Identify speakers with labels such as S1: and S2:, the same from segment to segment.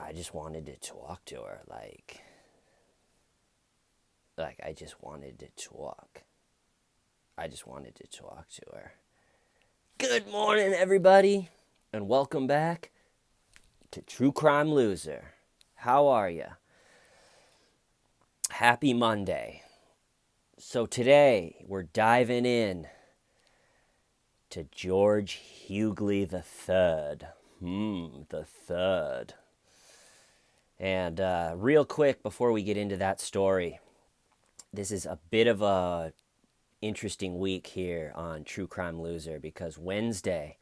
S1: I just wanted to talk to her. I just wanted to talk. I just wanted to talk to her. Good morning, everybody, and welcome back to True Crime Loser. How are you? Happy Monday. So today we're diving in to George Huguely the Third. The third. And real quick before we get into that story, this is a bit of a interesting week here on True Crime Loser because Wednesday,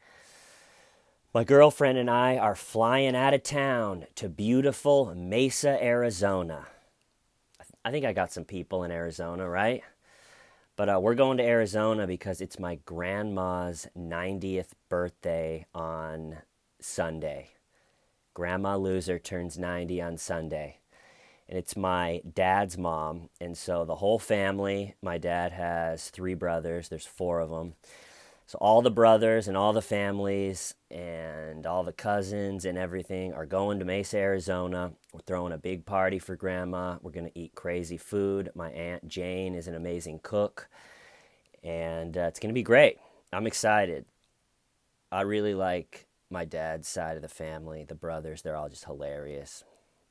S1: my girlfriend and I are flying out of town to beautiful Mesa, Arizona. I think I got some people in Arizona, right? But we're going to Arizona because it's my grandma's 90th birthday on Sunday. Grandma Loser turns 90 on Sunday. And it's my dad's mom. And so the whole family, my dad has 3 brothers. There's 4 of them. So all the brothers and all the families and all the cousins and everything are going to Mesa, Arizona. We're throwing a big party for Grandma. We're going to eat crazy food. My Aunt Jane is an amazing cook. And it's going to be great. I'm excited. I really like my dad's side of the family. The brothers, they're all just hilarious.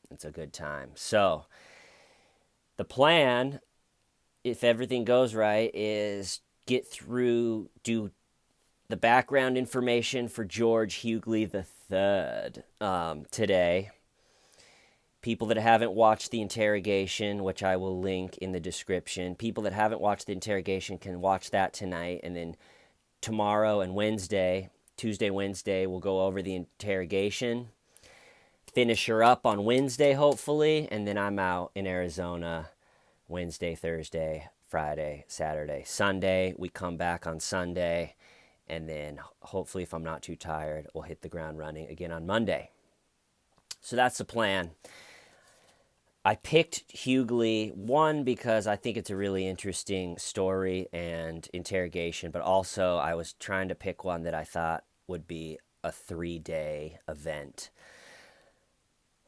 S1: It's a good time. So the plan, if everything goes right, is do the background information for George Huguely III today. People that haven't watched the interrogation, which I will link in the description, people that haven't watched the interrogation can watch that tonight. And then tomorrow and Tuesday, Wednesday, we'll go over the interrogation. Finish her up on Wednesday, hopefully. And then I'm out in Arizona Wednesday, Thursday, Friday, Saturday, Sunday. We come back on Sunday. And then hopefully, if I'm not too tired, we'll hit the ground running again on Monday. So that's the plan. I picked Huguely, one, because I think it's a really interesting story and interrogation, but also I was trying to pick one that I thought would be a 3-day event.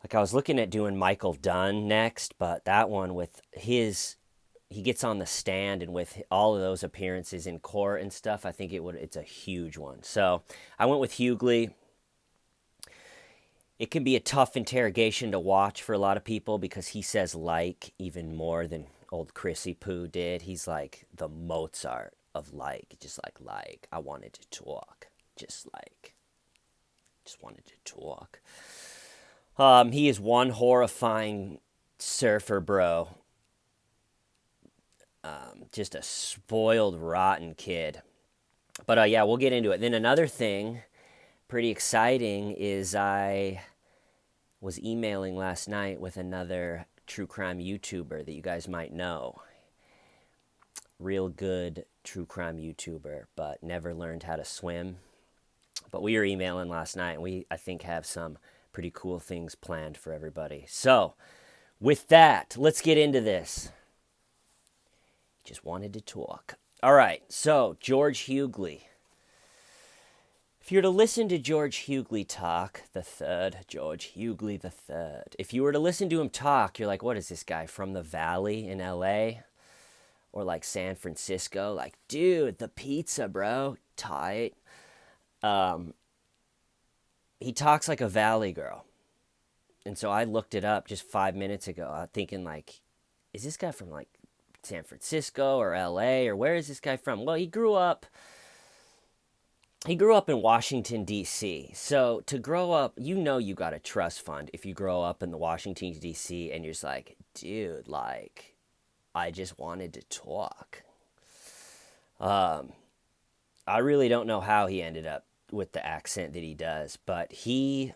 S1: Like I was looking at doing Michael Dunn next, but that one with he gets on the stand and with all of those appearances in court and stuff, I think it's a huge one. So I went with Huguely. It can be a tough interrogation to watch for a lot of people because he says even more than old Chrissy Poo did. He's like the Mozart of just like, I wanted to talk. Just wanted to talk. He is one horrifying surfer bro. Just a spoiled, rotten kid. But yeah, we'll get into it. Then another thing pretty exciting is I was emailing last night with another true crime YouTuber that you guys might know. Real good true crime YouTuber, but never learned how to swim. But we were emailing last night, and we, I think, have some pretty cool things planned for everybody. So, with that, let's get into this. Just wanted to talk. All right, so George Huguely. If you were to listen to George Huguely talk, George Huguely III, if you were to listen to him talk, you're like, what is this guy from the Valley in LA? Or like San Francisco? Like, dude, the pizza, bro, tight. He talks like a Valley girl. And so I looked it up just 5 minutes ago, thinking like, is this guy from like San Francisco or LA or where is this guy from? Well, he grew up in Washington, D.C. So to grow up, you got a trust fund if you grow up in the Washington, D.C. and you're just like, dude, like, I just wanted to talk. I really don't know how he ended up with the accent that he does, but he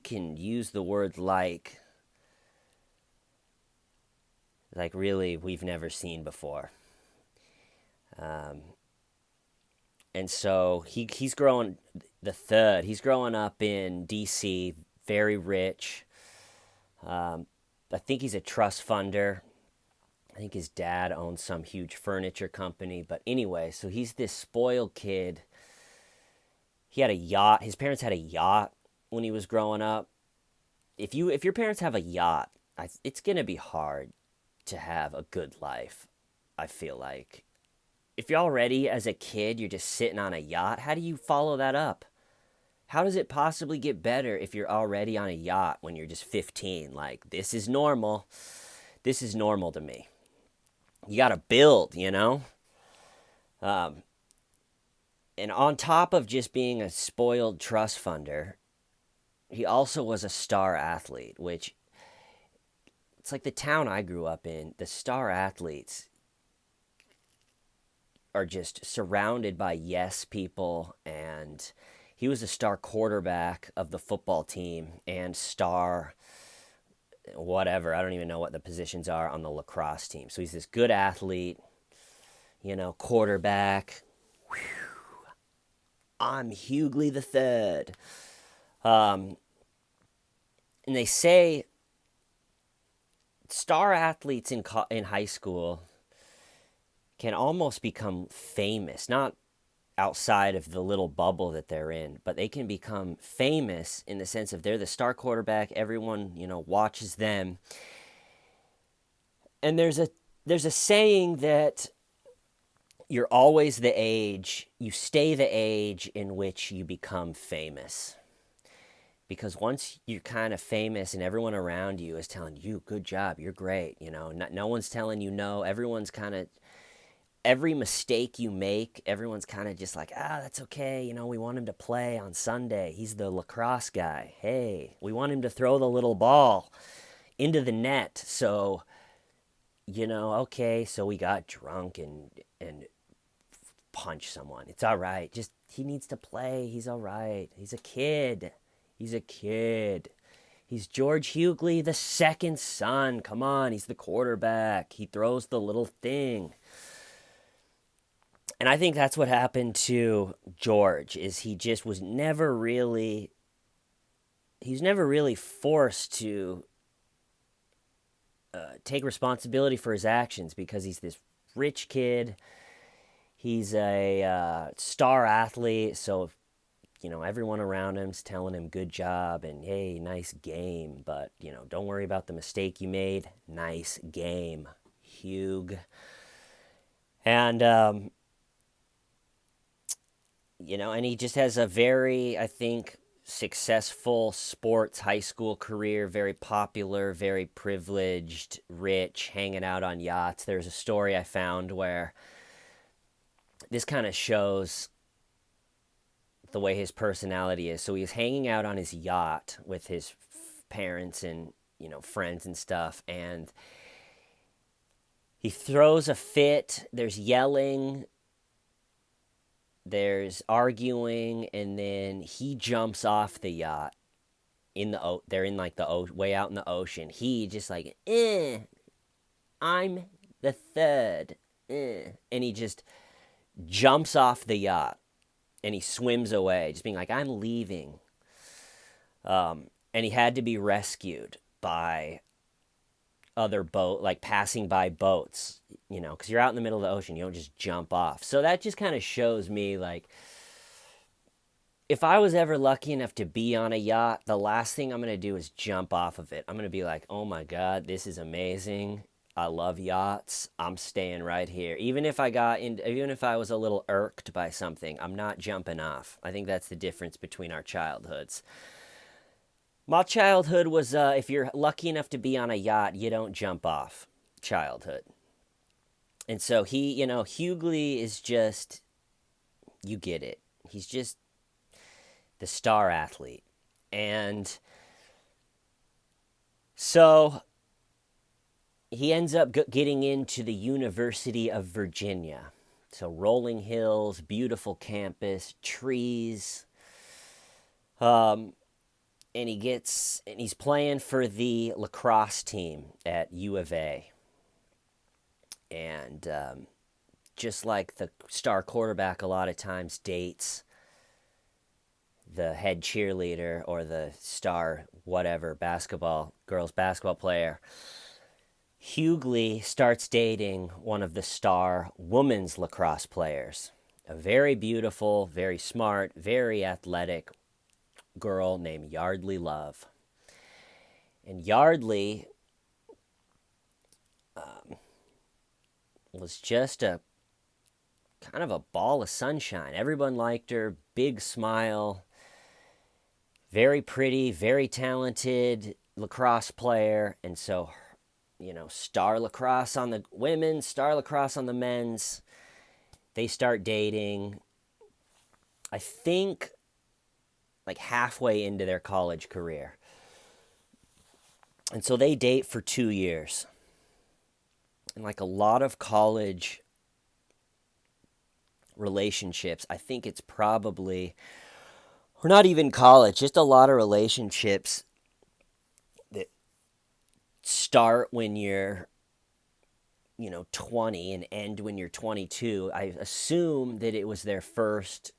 S1: can use the word like really we've never seen before. And so he's growing He's growing up in D.C., very rich. I think he's a trust funder. I think his dad owns some huge furniture company. But anyway, so he's this spoiled kid. He had a yacht. His parents had a yacht. when he was growing up. If your parents have a yacht, it's gonna be hard to have a good life. I feel like if you're already as a kid, you're just sitting on a yacht. How do you follow that up? How does it possibly get better if you're already on a yacht when you're just 15? Like, this is normal. This is normal to me. You got to build, you know? Um, and on top of just being a spoiled trust funder, he also was a star athlete, which it's like the town I grew up in. The star athletes are just surrounded by yes people, and he was a star quarterback of the football team and star whatever. I don't even know what the positions are on the lacrosse team. So he's this good athlete, quarterback. Whew. I'm Huguely the third. And they say star athletes in high school can almost become famous, not outside of the little bubble that they're in, but they can become famous in the sense of they're the star quarterback. Everyone, watches them. And there's a saying that you stay the age in which you become famous. Because once you're kind of famous and everyone around you is telling you, good job, you're great, no one's telling you no. Every mistake you make, everyone's kind of just like, that's okay. We want him to play on Sunday. He's the lacrosse guy. Hey, we want him to throw the little ball into the net. So, okay, so we got drunk and punched someone. It's all right. Just, he needs to play. He's all right. He's a kid. He's George Huguely, the second son. Come on, he's the quarterback. He throws the little thing. And I think that's what happened to George, is he just was never really forced to take responsibility for his actions, because he's this rich kid. He's a star athlete, so everyone around him's telling him good job and hey, nice game, but don't worry about the mistake you made. Nice game, Hugh. And and he just has a very, I think, successful sports high school career, very popular, very privileged, rich, hanging out on yachts. There's a story I found where this kind of shows the way his personality is. So he was hanging out on his yacht with his parents and, friends and stuff, and he throws a fit. There's yelling, there's arguing, and then he jumps off the yacht they're in like way out in the ocean. He just like, I'm the third, and he just jumps off the yacht and he swims away, just being like, I'm leaving. And he had to be rescued by other passing by boats, because you're out in the middle of the ocean. You don't just jump off. So that just kind of shows me, like, if I was ever lucky enough to be on a yacht, the last thing I'm going to do is jump off of it. I'm going to be like, oh my God, this is amazing. I love yachts. I'm staying right here. Even if I was a little irked by something, I'm not jumping off. I think that's the difference between our childhoods. My childhood was, if you're lucky enough to be on a yacht, you don't jump off. Childhood. And so Huguely is just, you get it. He's just the star athlete. And so he ends up getting into the University of Virginia. So rolling hills, beautiful campus, trees. And he's playing for the lacrosse team at U of A. And just like the star quarterback a lot of times dates the head cheerleader or the star whatever girls basketball player, Huguely starts dating one of the star women's lacrosse players. A very beautiful, very smart, very athletic girl named Yardley Love. And Yardley was just a kind of a ball of sunshine. Everyone liked her, big smile, very pretty, very talented lacrosse player. And so, star lacrosse on the women, star lacrosse on the men's. They start dating, I think, like halfway into their college career. And so they date for 2 years. And like a lot of college relationships, I think it's probably, or not even college, just a lot of relationships that start when you're 20 and end when you're 22. I assume that it was their first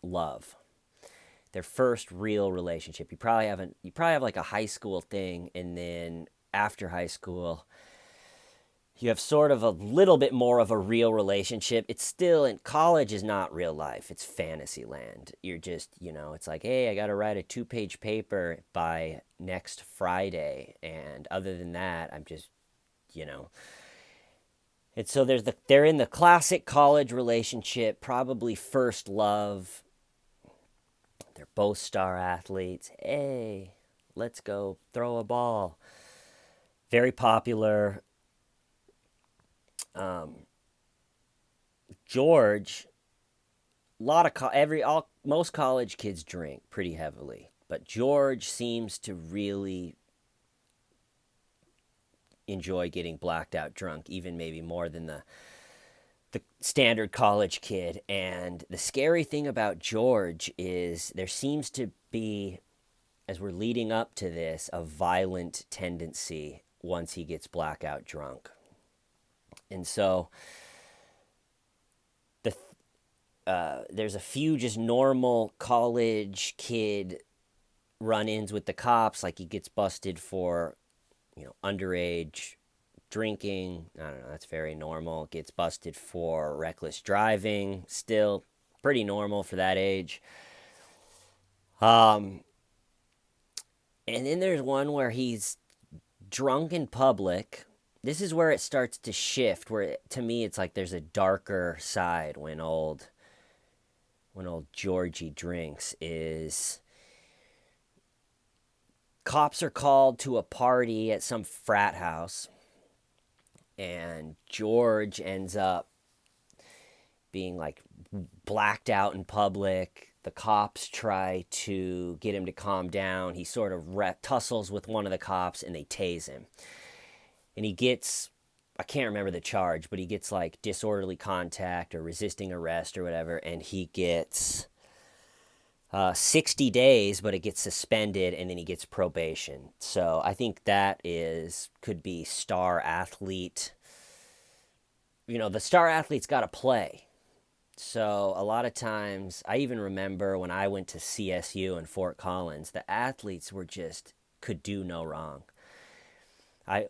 S1: love, their first real relationship. You probably have like a high school thing, and then after high school you have sort of a little bit more of a real relationship. It's still, in college is not real life. It's fantasy land. You're just, it's like, hey, I got to write a 2-page paper by next Friday. And other than that, I'm just, And so they're in the classic college relationship, probably first love. They're both star athletes. Hey, let's go throw a ball. Very popular. George, most college kids drink pretty heavily, but George seems to really enjoy getting blacked out drunk, even maybe more than the standard college kid. And the scary thing about George is there seems to be, as we're leading up to this, a violent tendency once he gets blackout drunk. And so there's a few just normal college kid run-ins with the cops, like he gets busted for, underage drinking. I don't know, that's very normal. Gets busted for reckless driving, still pretty normal for that age. And then there's one where he's drunk in public. This is where it starts to shift, to me it's like there's a darker side when old Georgie drinks. Is cops are called to a party at some frat house, and George ends up being like blacked out in public. The cops try to get him to calm down. He sort of tussles with one of the cops, and they tase him. And he gets, I can't remember the charge, but he gets like disorderly contact or resisting arrest or whatever, and he gets 60 days, but it gets suspended, and then he gets probation. So I think that could be star athlete. The star athlete's got to play. So a lot of times, I even remember when I went to CSU in Fort Collins, the athletes could do no wrong. I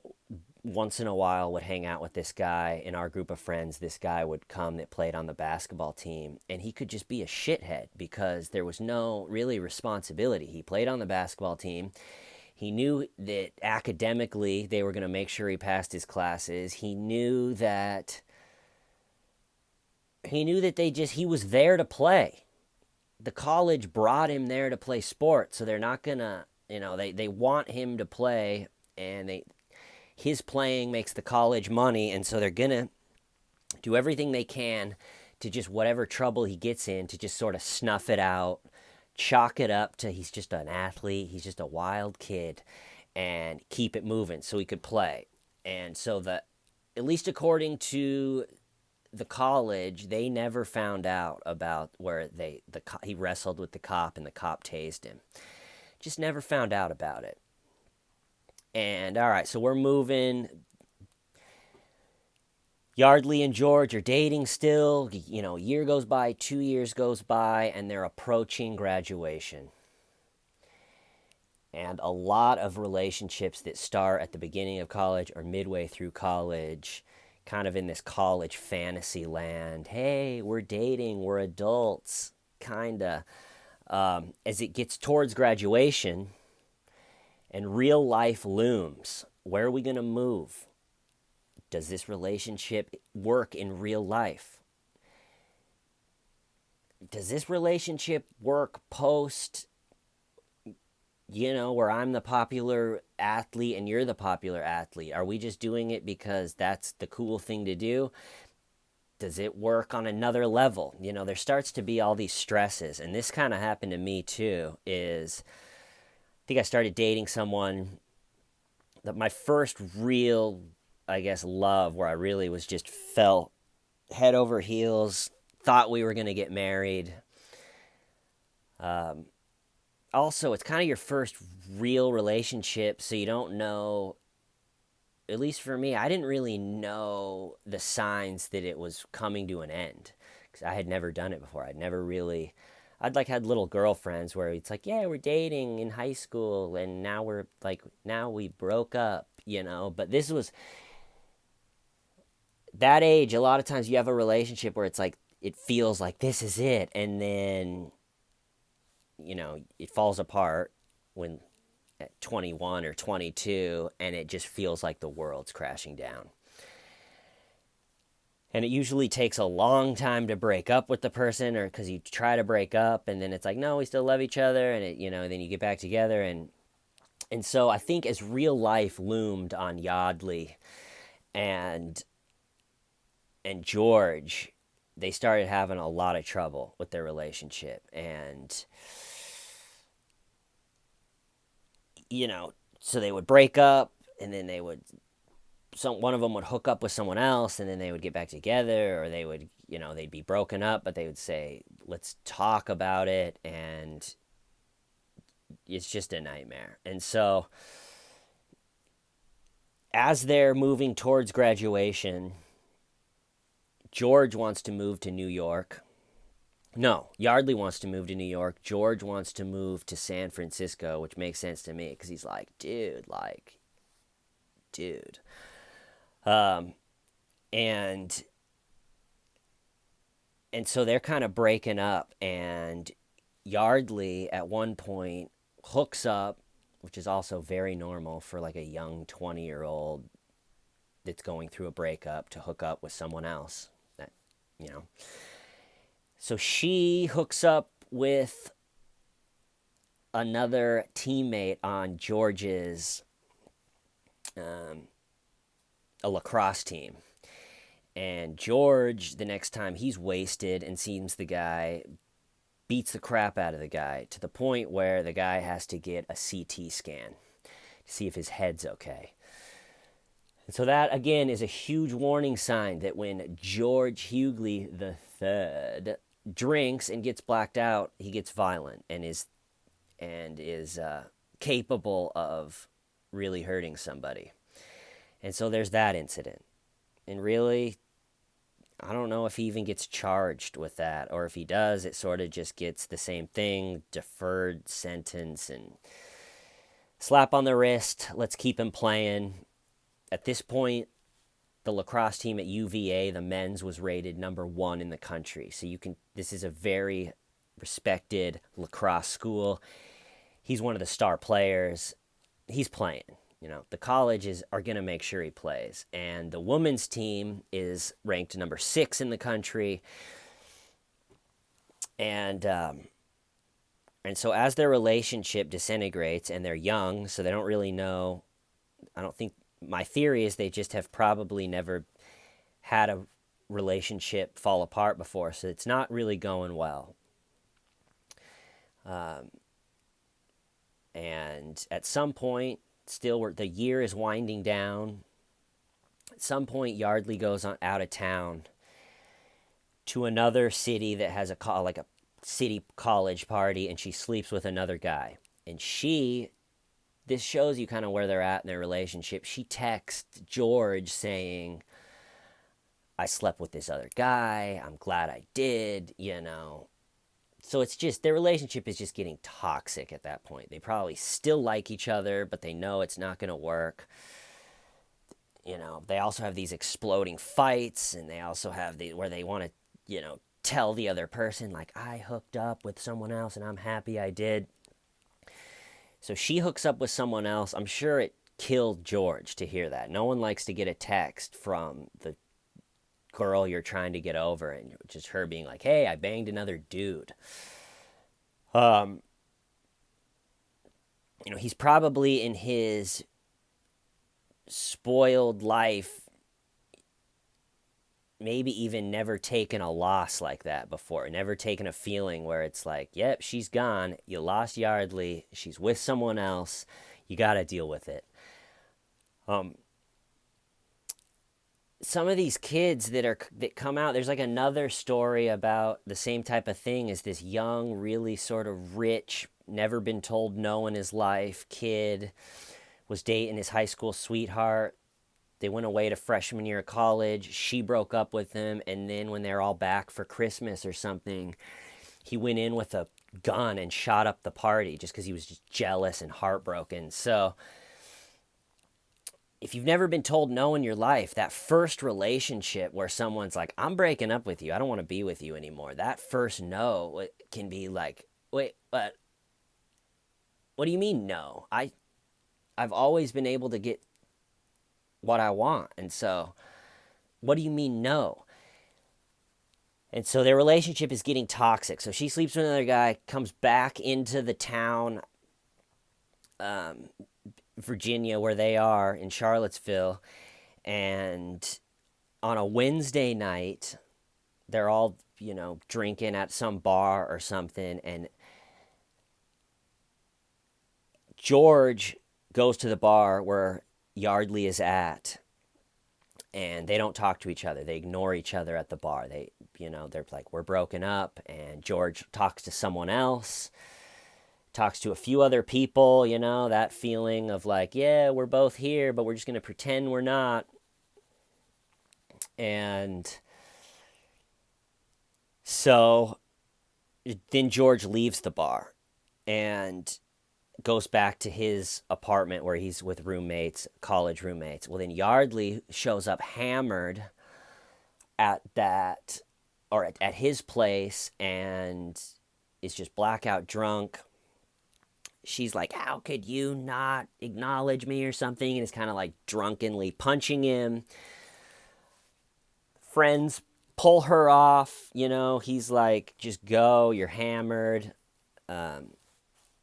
S1: once in a while would hang out with this guy in our group of friends. This guy would come that played on the basketball team, and he could just be a shithead because there was no really responsibility. He played on the basketball team. He knew that academically they were going to make sure he passed his classes. He knew that he was there to play. The college brought him there to play sports, so they're not going to, they want him to play, and his playing makes the college money, and so they're going to do everything they can to just whatever trouble he gets in to just sort of snuff it out, chalk it up to he's just an athlete, he's just a wild kid, and keep it moving so he could play. And so at least according to the college, they never found out about where he wrestled with the cop and the cop tased him. Just never found out about it. And all right, so we're moving. Yardley and George are dating still. A year goes by, 2 years goes by, and they're approaching graduation. And a lot of relationships that start at the beginning of college or midway through college, kind of in this college fantasy land. Hey, we're dating, we're adults, kind of. As it gets towards graduation and real life looms, where are we going to move? Does this relationship work in real life? Does this relationship work post, where I'm the popular athlete and you're the popular athlete? Are we just doing it because that's the cool thing to do? Does it work on another level? There starts to be all these stresses, and this kind of happened to me too. I think I started dating someone that my first real, I guess, love, where I really was just fell head over heels, thought we were going to get married. Also, it's kind of your first real relationship, so you don't know, at least for me, I didn't really know the signs that it was coming to an end because I had never done it before. I'd like had little girlfriends where it's like, yeah, we're dating in high school and now we broke up, but this was that age. A lot of times you have a relationship where it's like, it feels like this is it. And then, it falls apart when at 21 or 22, and it just feels like the world's crashing down. And it usually takes a long time to break up with the person, or because you try to break up and then it's like, no, we still love each other. And then you get back together. And so I think as real life loomed on Yardley and George, they started having a lot of trouble with their relationship. And, so they would break up and then one of them would hook up with someone else, and then they would get back together, or they would, they'd be broken up, but they would say, let's talk about it. And it's just a nightmare. And so as they're moving towards graduation, George wants to move to New York. No, Yardley wants to move to New York. George wants to move to San Francisco, which makes sense to me because he's like, dude. And so they're kind of breaking up, and Yardley at one point hooks up, which is also very normal for like a young 20-year-old that's going through a breakup to hook up with someone else. So she hooks up with another teammate on George's a lacrosse team. And George, the next time he's wasted and sees the guy, beats the crap out of the guy to the point where the guy has to get a CT scan to see if his head's okay. And so that, again, is a huge warning sign that when George Huguely III drinks and gets blacked out, he gets violent and is capable of really hurting somebody. And so there's that incident. And really, I don't know if he even gets charged with that, or if he does, it sort of just gets the same thing, deferred sentence and slap on the wrist, let's keep him playing. At this point, the lacrosse team at UVA, the men's, was rated #1 in the country. So this is a very respected lacrosse school. He's one of the star players. He's playing. The colleges are going to make sure he plays. And the women's team is ranked #6 in the country. And so as their relationship disintegrates, and they're young, so they don't really know, my theory is they just have probably never had a relationship fall apart before, so it's not really going well. And at some point, still, the year is winding down. At some point, Yardley goes out of town to another city that has a city college party, and she sleeps with another guy. And this shows you kind of where they're at in their relationship. She texts George saying, I slept with this other guy. I'm glad I did, So it's just, their relationship is just getting toxic at that point. They probably still like each other, but they know it's not going to work. They also have these exploding fights, and they also have where they want to, tell the other person, like, I hooked up with someone else and I'm happy I did. So she hooks up with someone else. I'm sure it killed George to hear that. No one likes to get a text from the girl you're trying to get over, and just her being like, hey, I banged another dude. Um, he's probably in his spoiled life maybe even never taken a loss like that before, never taken a feeling where it's like, yep, she's gone, you lost Yardley, she's with someone else, you got to deal with it. Um, some of these kids that come out, there's like another story about the same type of thing as this young, really sort of rich, never been told no in his life kid was dating his high school sweetheart. They went away to freshman year of college. She broke up with him, and then when they're all back for Christmas or something, he went in with a gun and shot up the party just because he was just jealous and heartbroken. So if you've never been told no in your life, that first relationship where someone's like, I'm breaking up with you, I don't want to be with you anymore, that first no can be like, wait, but what do you mean no? I've always been able to get what I want, and so what do you mean no? And so their relationship is getting toxic. So she sleeps with another guy, comes back into the town, Virginia, where they are in Charlottesville, and on a Wednesday night, they're all, drinking at some bar or something, and George goes to the bar where Yardley is at, and they don't talk to each other. They ignore each other at the bar. They're like, we're broken up, and George talks to someone else, talks to a few other people, that feeling of like, yeah, we're both here, but we're just going to pretend we're not. And so then George leaves the bar and goes back to his apartment where he's with roommates, college roommates. Well, then Yardley shows up hammered at that, or at his place, and is just blackout drunk. She's like, how could you not acknowledge me or something? And is kind of like drunkenly punching him. Friends pull her off. He's like, just go, you're hammered.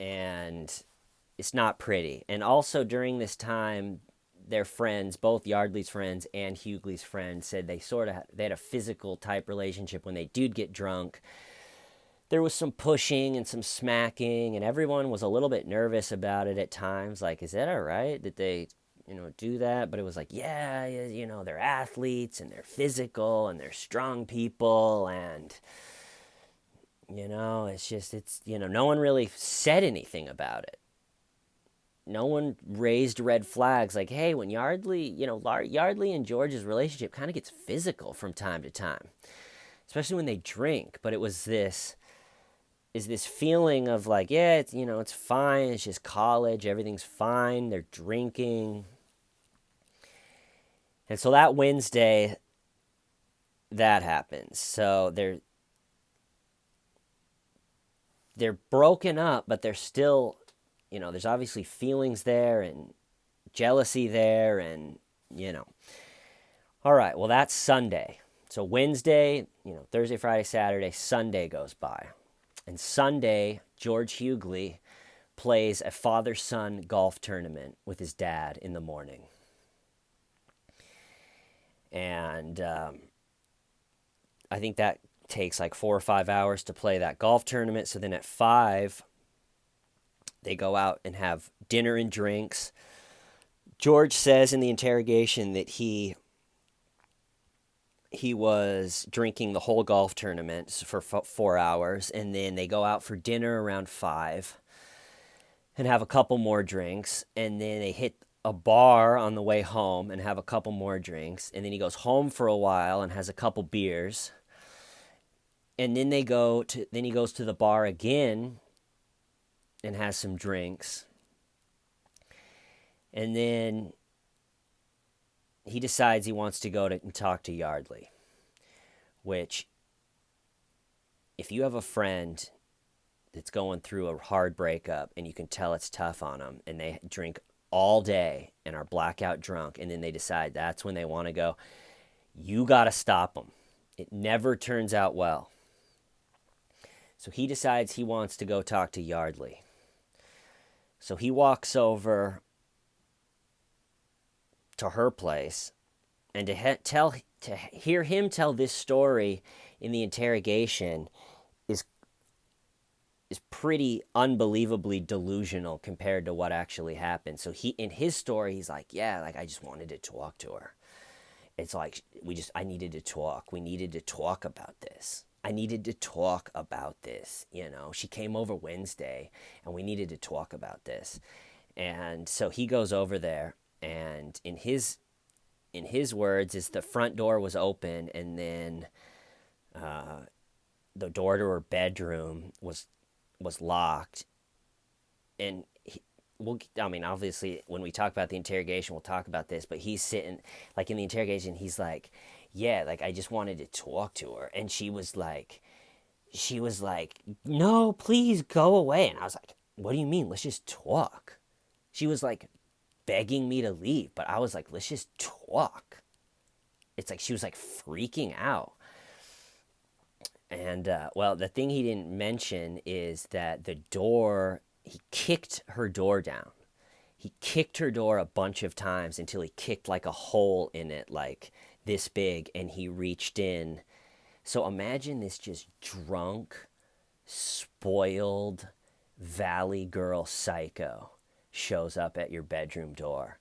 S1: And it's not pretty. And also during this time, their friends, both Yardley's friends and Huguely's friends, said they had a physical type relationship when they did get drunk. There was some pushing and some smacking, and everyone was a little bit nervous about it at times. Like, is that all right? Did they, do that? But it was like, yeah, they're athletes and they're physical and they're strong people, and no one really said anything about it. No one raised red flags like, hey, when Yardley and George's relationship kind of gets physical from time to time, especially when they drink. But it was this feeling of like, yeah, it's fine. It's just college. Everything's fine. They're drinking. And so that Wednesday, that happens. So they're broken up, but they're still, there's obviously feelings there and jealousy there, and, All right, well, that's Sunday. So Wednesday, Thursday, Friday, Saturday, Sunday goes by. And Sunday, George Huguely plays a father-son golf tournament with his dad in the morning. And I think that takes like 4 or 5 hours to play that golf tournament. So then at 5, they go out and have dinner and drinks. George says in the interrogation that he was drinking the whole golf tournament for 4 hours, and then they go out for dinner around 5 and have a couple more drinks, and then they hit a bar on the way home and have a couple more drinks, and then he goes home for a while and has a couple beers, and then he goes to the bar again and has some drinks, and then he decides he wants to go and talk to Yardley, which if you have a friend that's going through a hard breakup and you can tell it's tough on them and they drink all day and are blackout drunk and then they decide that's when they want to go, you got to stop them. It never turns out well. So he decides he wants to go talk to Yardley. So he walks over to her place, and to hear him tell this story in the interrogation is pretty unbelievably delusional compared to what actually happened. So he, in his story, he's like, yeah, like I just wanted to talk to her. It's like I needed to talk. We needed to talk about this. I needed to talk about this. You know, she came over Wednesday and we needed to talk about this. And so he goes over there, and in his words is the front door was open, and then the door to her bedroom was locked. And I mean, obviously, when we talk about the interrogation, we'll talk about this, but he's sitting, like, in the interrogation, he's like, yeah, like, I just wanted to talk to her. And she was like, no, please go away. And I was like, what do you mean? Let's just talk. She was like begging me to leave, but I was like, let's just talk. It's like she was like freaking out. And, well, the thing he didn't mention is that he kicked her door down. He kicked her door a bunch of times until he kicked like a hole in it, like this big, and he reached in. So imagine this just drunk, spoiled, valley girl psycho shows up at your bedroom door,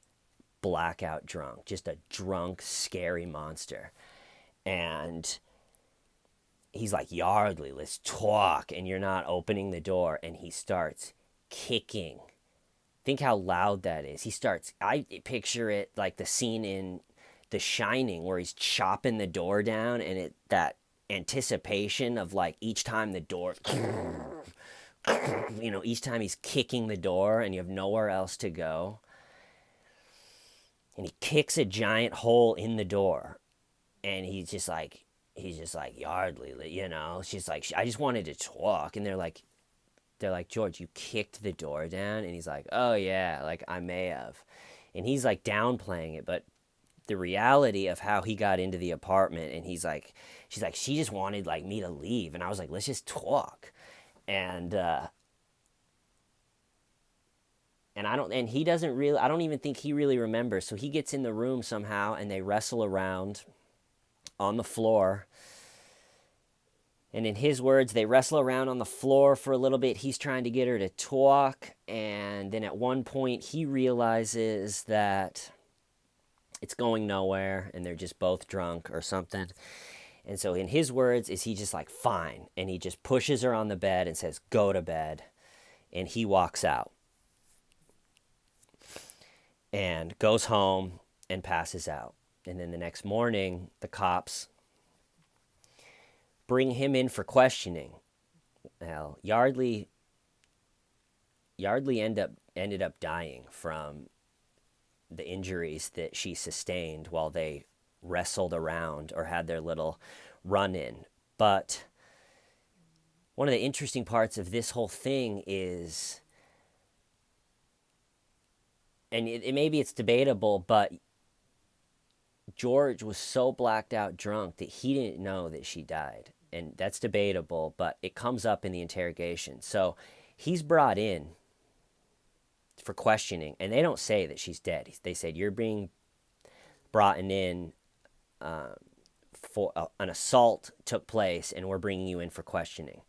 S1: blackout drunk, just a drunk, scary monster. And he's like, Yardley, let's talk. And you're not opening the door. And he starts kicking. Think how loud that is. I picture it like the scene in The Shining where he's chopping the door down, and that anticipation of like each time the door, you know, each time he's kicking the door and you have nowhere else to go. And he kicks a giant hole in the door, and he's just like, Yardley, you know. She's like, I just wanted to talk. And they're like, George, you kicked the door down? And he's like, oh yeah, like I may have. And he's like downplaying it, but the reality of how he got into the apartment, and she's like, she just wanted like me to leave. And I was like, let's just talk. And he doesn't really, I don't even think he really remembers. So he gets in the room somehow and they wrestle around on the floor. And in his words, they wrestle around on the floor for a little bit. He's trying to get her to talk. And then at one point he realizes that it's going nowhere and they're just both drunk or something. And so in his words is he just like, fine. And he just pushes her on the bed and says, go to bed. And he walks out and goes home and passes out. And then the next morning, the cops bring him in for questioning. Well, Yardley ended up dying from the injuries that she sustained while they wrestled around or had their little run-in. But one of the interesting parts of this whole thing is, and maybe it's debatable, but George was so blacked out drunk that he didn't know that she died. And that's debatable, but it comes up in the interrogation. So he's brought in for questioning, and they don't say that she's dead. They said, you're being brought in for an assault took place, and we're bringing you in for questioning.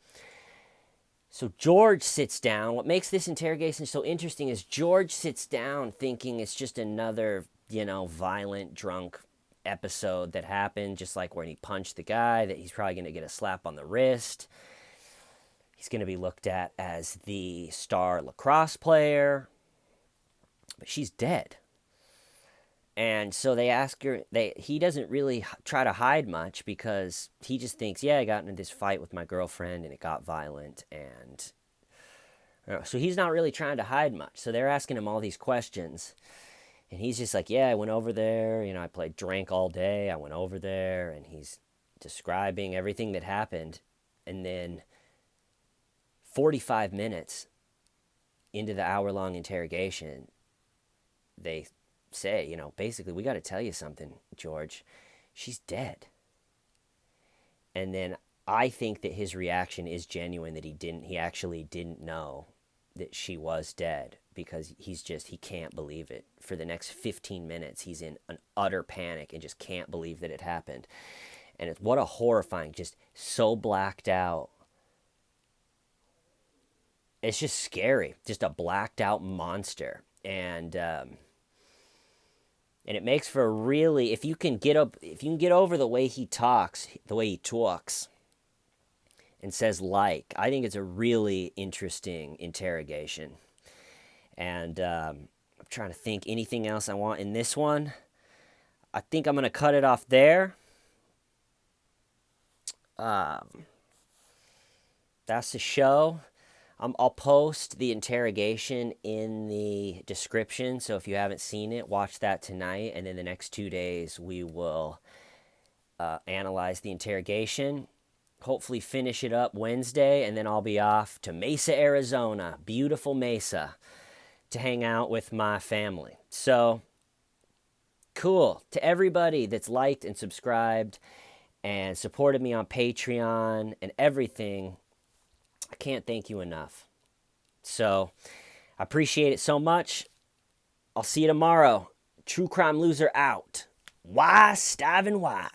S1: So George sits down. What makes this interrogation so interesting is George sits down thinking it's just another, violent, drunk episode that happened, just like when he punched the guy, that he's probably going to get a slap on the wrist. He's going to be looked at as the star lacrosse player. But she's dead. And so they ask her, he doesn't really try to hide much because he just thinks, yeah, I got into this fight with my girlfriend and it got violent. And so he's not really trying to hide much. So they're asking him all these questions. And he's just like, yeah, I went over there. Drank all day. I went over there. And he's describing everything that happened. And then 45 minutes into the hour-long interrogation, they say, basically, we got to tell you something, George. She's dead. And then I think that his reaction is genuine, that he actually didn't know that she was dead, because he can't believe it. For the next 15 minutes, he's in an utter panic and just can't believe that it happened. And what a horrifying, just so blacked out. It's just scary, just a blacked out monster. And it makes for a really, if you can get over the way he talks, and says I think it's a really interesting interrogation. And I'm trying to think anything else I want in this one. I think I'm going to cut it off there. That's the show. I'll post the interrogation in the description, so if you haven't seen it, watch that tonight, and then the next 2 days we will analyze the interrogation, hopefully finish it up Wednesday, and then I'll be off to Mesa, Arizona, beautiful Mesa, to hang out with my family. So, cool. To everybody that's liked and subscribed and supported me on Patreon and everything, I can't thank you enough. So, I appreciate it so much. I'll see you tomorrow. True Crime Loser out. Why, Stiving, why?